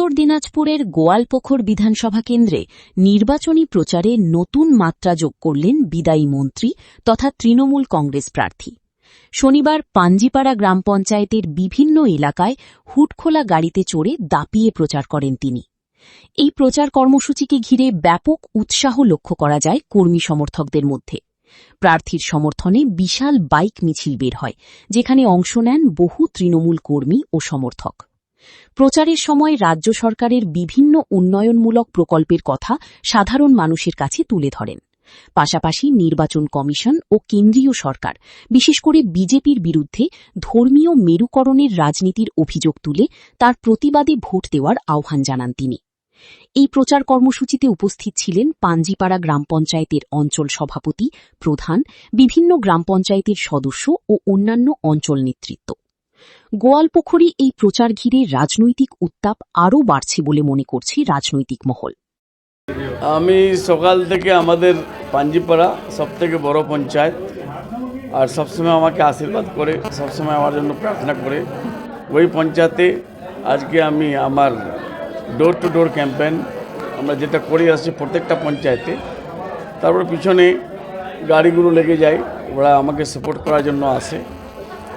উত্তর দিনাজপুরের গোয়ালপুকুর বিধানসভা কেন্দ্রে নির্বাচনী প্রচারে নতুন মাত্রা যোগ করলেন বিদায়ী মন্ত্রী তথা তৃণমূল কংগ্রেস প্রার্থী। শনিবার পাঞ্জিপাড়া গ্রাম পঞ্চায়েতের বিভিন্ন এলাকায় হুটখোলা গাড়িতে চড়ে দাপিয়ে প্রচার করেন তিনি। এই প্রচার কর্মসূচিকে ঘিরে ব্যাপক উৎসাহ লক্ষ্য করা যায় কর্মী সমর্থকদের মধ্যে। প্রার্থীর সমর্থনে বিশাল বাইক মিছিল বের হয়, যেখানে অংশ নেন বহু তৃণমূল কর্মী ও সমর্থক। প্রচারের সময় রাজ্য সরকারের বিভিন্ন উন্নয়নমূলক প্রকল্পের কথা সাধারণ মানুষের কাছে তুলে ধরেন। পাশাপাশি নির্বাচন কমিশন ও কেন্দ্রীয় সরকার, বিশেষ করে বিজেপির বিরুদ্ধে ধর্মীয় মেরুকরণের রাজনীতির অভিযোগ তুলে তার প্রতিবাদে ভোট দেওয়ার আহ্বান জানান তিনি। এই প্রচার কর্মসূচিতে উপস্থিত ছিলেন পাঞ্জিপাড়া গ্রাম পঞ্চায়েতের অঞ্চল সভাপতি, প্রধান, বিভিন্ন গ্রাম পঞ্চায়েতের সদস্য ও অন্যান্য অঞ্চল নেতৃত্ব। গোয়ালপুকুরে এই প্রচার ঘিরে রাজনৈতিক উত্তাপ আরও বাড়ছে বলে মনে করছে রাজনৈতিক মহল। আমি সকাল থেকে আমাদের পাঞ্জিপাড়া সবথেকে বড় পঞ্চায়েত, আর সবসময় আমাকে আশীর্বাদ করে, সবসময় আমার জন্য প্রার্থনা করে, ওই পঞ্চায়েতে আজকে আমি আমার ডোর টু ডোর ক্যাম্পেইন আমরা যেটা করে আসছি প্রত্যেকটা পঞ্চায়েতে। তারপর পিছনে গাড়িগুলো লেগে যায়, ওরা আমাকে সাপোর্ট করার জন্য আসে।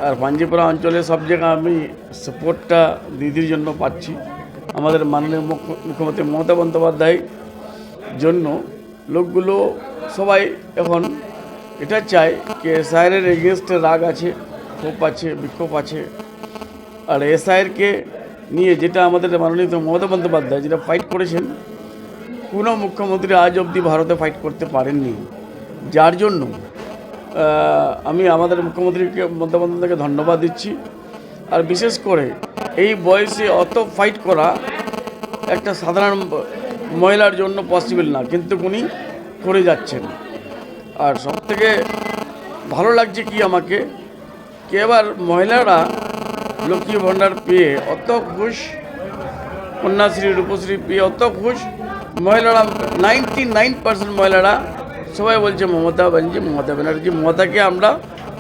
আর পাঞ্জিপাড়া অঞ্চলে সব জায়গায় আমি সাপোর্টটা দিদির জন্য পাচ্ছি। আমাদের মাননীয় মুখ্যমন্ত্রী মমতা বন্দ্যোপাধ্যায় জন্য লোকগুলো সবাই এখন এটা চায় যে এসআইয়ের এগেনস্টে রাগ আছে, ক্ষোভ আছে, বিক্ষোভ আছে। আর এসআইয়েরকে নিয়ে যেটা আমাদের মাননীয় মমতা বন্দ্যোপাধ্যায় যেটা ফাইট করেছেন, কোনো মুখ্যমন্ত্রী আজ অবধি ভারতে ফাইট করতে পারেননি। যার জন্য আমি আমাদের মুখ্যমন্ত্রীকে মমতা বন্দ্যোপাধ্যায়কে ধন্যবাদ দিচ্ছি। আর বিশেষ করে এই বয়সে অত ফাইট করা একটা সাধারণ মহিলার জন্য পসিবল না, কিন্তু উনি করে যাচ্ছেন। আর সবথেকে ভালো লাগছে কি আমাকে, কি এবার মহিলারা লক্ষ্মী ভাণ্ডার পেয়ে অত খুশ, কন্যাশ্রী রূপশ্রী পেয়ে অত খুশ। মহিলারা 99% মহিলারা সবাই বলছে মমতা ব্যানার্জি, মমতাকে আমরা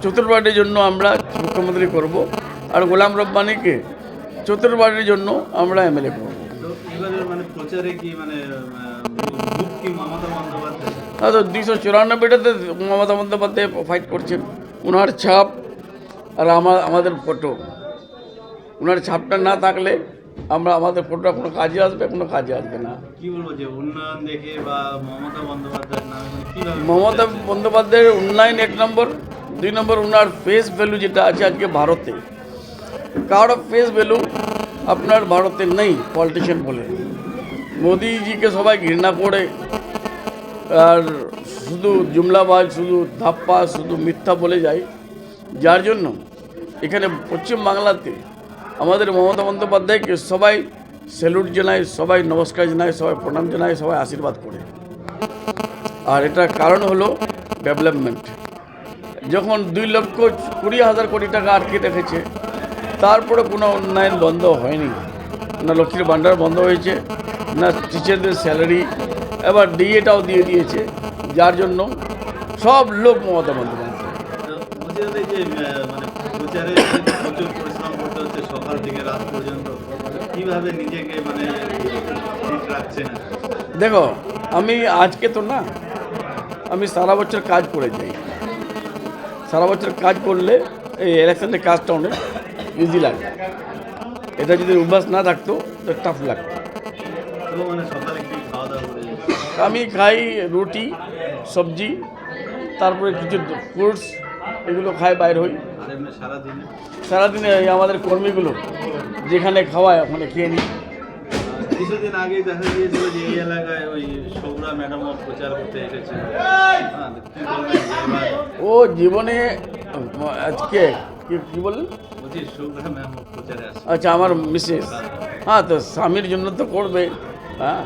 চতুর্থবারের জন্য আমরা মুখ্যমন্ত্রী করব, আর গোলাম রব্বানিকে চতুর্থবারের জন্য আমরা এমএলএ করব। হ্যাঁ, তো 294টাতে মমতা বন্দ্যোপাধ্যায় ফাইট করছেন, ওনার ছাপ আর আমাদের ফটো। ওনার ছাপটা না থাকলে আমাদের ফটোটা কোনো কাজে আসবে, কোনো কাজে আসবে না। কি বলবো যে উন্নয়ন দেখে বা মমতা বন্দ্যোপাধ্যায়ের উন্নয়ন 1 নম্বর, 2 নম্বর ওনার ফেস ভ্যালু যেটা আছে আজকে ভারতে, কারো ফেস ভ্যালু আপনার ভারতে নেই পলিটিশিয়ান বলে। মোদিজিকে সবাই ঘৃণা করে, আর শুধু জুমলাবাজ, শুধু ধাপ্পা, শুধু মিথ্যা বলে যায়। যার জন্য এখানে পশ্চিমবাংলাতে আমাদের মমতা বন্দ্যোপাধ্যায়কে সবাই স্যালুট জানায়, সবাই নমস্কার জানায়, সবাই প্রণাম জানায়, সবাই আশীর্বাদ করে। আর এটার কারণ হলো ডেভেলপমেন্ট। যখন 2,20,000 কোটি টাকা আটকে রেখেছে, তারপরে কোনো উন্নয়ন বন্ধ হয়নি। না লক্ষ্মীর ভাণ্ডার বন্ধ হয়েছে, না টিচারদের স্যালারি, এবার ডিএটাও দিয়ে দিয়েছে। যার জন্য সব লোক মমতা বন্দ্যোপাধ্যায়। সকাল থেকে রাত পর্যন্ত কিভাবে নিজেকে ঠিক রাখছেন? দেখো, আমি আজকে তো না, আমি সারা বছর কাজ করে যাই। সারা বছর কাজ করলে এই ইলেকশনের কাজটা অনেক ইজি লাগে। এটা যদি অভ্যাস না থাকতো তো টাফ লাগতো। সকালে কি খাওয়া দাওয়া করে? আমি খাই রুটি, সবজি, তারপরে কিছু ফ্রুটস, এগুলো খাই, বাইর হই। সারাদিনে আমাদের কর্মীগুলো যেখানে খাওয়ায় ওখানে খেয়ে নিই। কিছুদিন আগে দেখা গিয়েছিল যে এই এলাকায় ওই সৌরা ম্যাডামও প্রচার করতে এসেছে। ও জীবনে আজকে কি বললেন? সৌরা ম্যাম প্রচারে আসে। আচ্ছা, আমার মিসেস, হ্যাঁ, তো স্বামীর জন্য তো করবে। হ্যাঁ,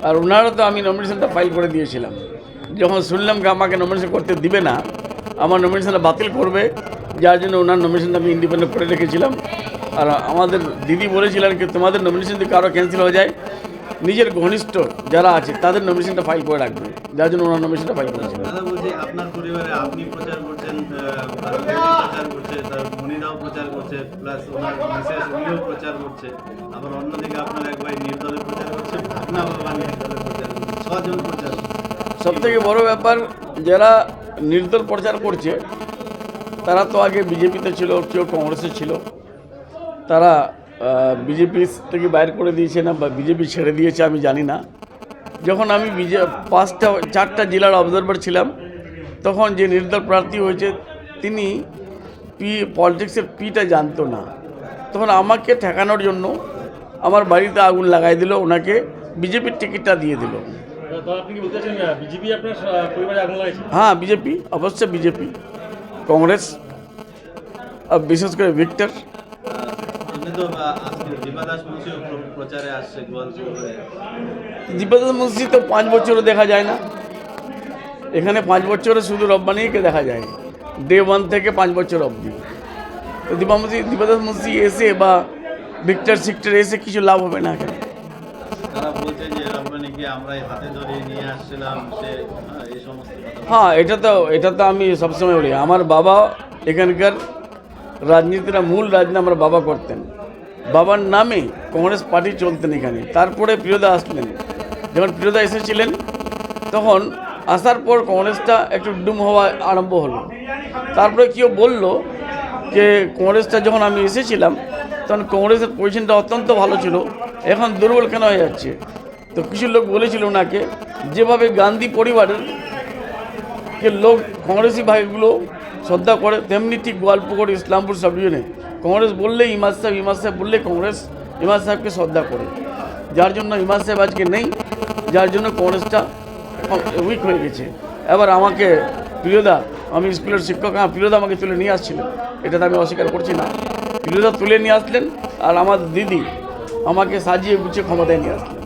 আর ওনারও তো আমি নমিনেশনটা ফাইল করে দিয়েছিলাম। যখন শুনলাম যে আমাকে নমিনেশন করতে দিবে না, আমার নমিনেশনটা বাতিল করবে, যার জন্য ওনার নমিনেশনটা আমি ইন্ডিপেন্ডেন্ট করে রেখেছিলাম। আর আমাদের দিদি বলেছিলেন কি তোমাদের নমিনেশন যদি কারো ক্যান্সেল হয়ে যায়, নিজের ঘনিষ্ঠ যারা আছে তাদের নমিনেশনটা ফাইল করে রাখবে, যার জন্য ওনার নমিনেশনটা ফাইল করেছিলেন। আপনার পরিবারে আপনি প্রচার করছেন, প্রচার করছে, তার মনিরাও প্রচার করছে, প্লাস ওনার মিসেস উনিও প্রচার করছে, আবার অন্যদিকে আপনার এক ভাই বড় ব্যাপার, যারা নির্দল প্রচার করছে তারা তো আগে বিজেপিতে ছিল, কেউ কংগ্রেসে ছিল, তারা বিজেপি থেকে বাইর করে দিয়েছে না বা বিজেপি ছেড়ে দিয়েছে আমি জানি না। যখন আমি 4টা জেলার অবজারভার ছিলাম, তখন যে নির্দল প্রার্থী হয়েছে তিনি পলিটিক্সের পিটা জানতো না, তখন আমাকে ঠেকানোর জন্য আমার বাড়িতে আগুন লাগাই দিল, ওনাকে বিজেপির টিকিটটা দিয়ে দিল। আপনি কি বলতে চাচ্ছেন বিজেপি আপনার পরিবারে আগুন লাগাইছে? হ্যাঁ, বিজেপি, অবশ্যই বিজেপি, কংগ্রেস, আর বিশেষ করে ভিক্টর। এমনি তো আজকে দীপা দাস মুন্সিও প্রচারে আসছে গোয়ালপুরে। দীপাদাস মুন্সি তো 5 বছরও দেখা যায় না এখানে, 5 বছরে শুধু রব্বানিকে দেখা যায়, ডে 1 থেকে 5 বছর অবধি। তো দীপাদাস মুন্সি এসে বা ভিক্টর সিক্টর এসে কিছু লাভ হবে না এখানে। তারা বলছে যে রব্বানিকে আমরাই হাতে ধরে নিয়ে আসছিলাম, সে এই সমস্ত কথা। হ্যাঁ, এটা তো আমি সবসময় বলি, আমার বাবা এখানকার রাজনীতিটা, মূল রাজনীতি আমার বাবা করতেন, বাবার নামে কংগ্রেস পার্টি চলতেন এখানে। তারপরে প্রিয়দা আসলেন, যখন প্রিয়দা এসেছিলেন তখন আসার পর কংগ্রেসটা একটু ডুম হওয়া আরম্ভ হলো। তারপরে কেউ বলল যে কংগ্রেসটা যখন আমি এসেছিলাম তখন কংগ্রেসের পজিশনটা অত্যন্ত ভালো ছিল, এখন দুর্বল কেন হয়ে যাচ্ছে। তো কিছু লোক বলেছিল ওনাকে, যেভাবে গান্ধী পরিবারের যে লোক কংগ্রেসি ভাইগুলো শ্রদ্ধা করে, তেমনি ঠিক গোয়ালপুকুর ইসলামপুর সাব ডিভিশনে কংগ্রেস বললে ইমাজ সাহেব বললে কংগ্রেস ইমাজ সাহেবকে শ্রদ্ধা করে, যার জন্য ইমাজ সাহেব আজকে নেই, যার জন্য কংগ্রেসটা উইক হয়ে গেছে। এবার আমাকে প্রিয়দা, আমি স্কুলের শিক্ষক, প্রিয়দা আমাকে তুলে নিয়ে আসছিলেন, এটা তো আমি অস্বীকার করছি না। প্রিয়দা তুলে নিয়ে আসলেন আর আমার দিদি আমাকে সাজিয়ে গুছিয়ে ক্ষমতায় নিয়ে আসলেন।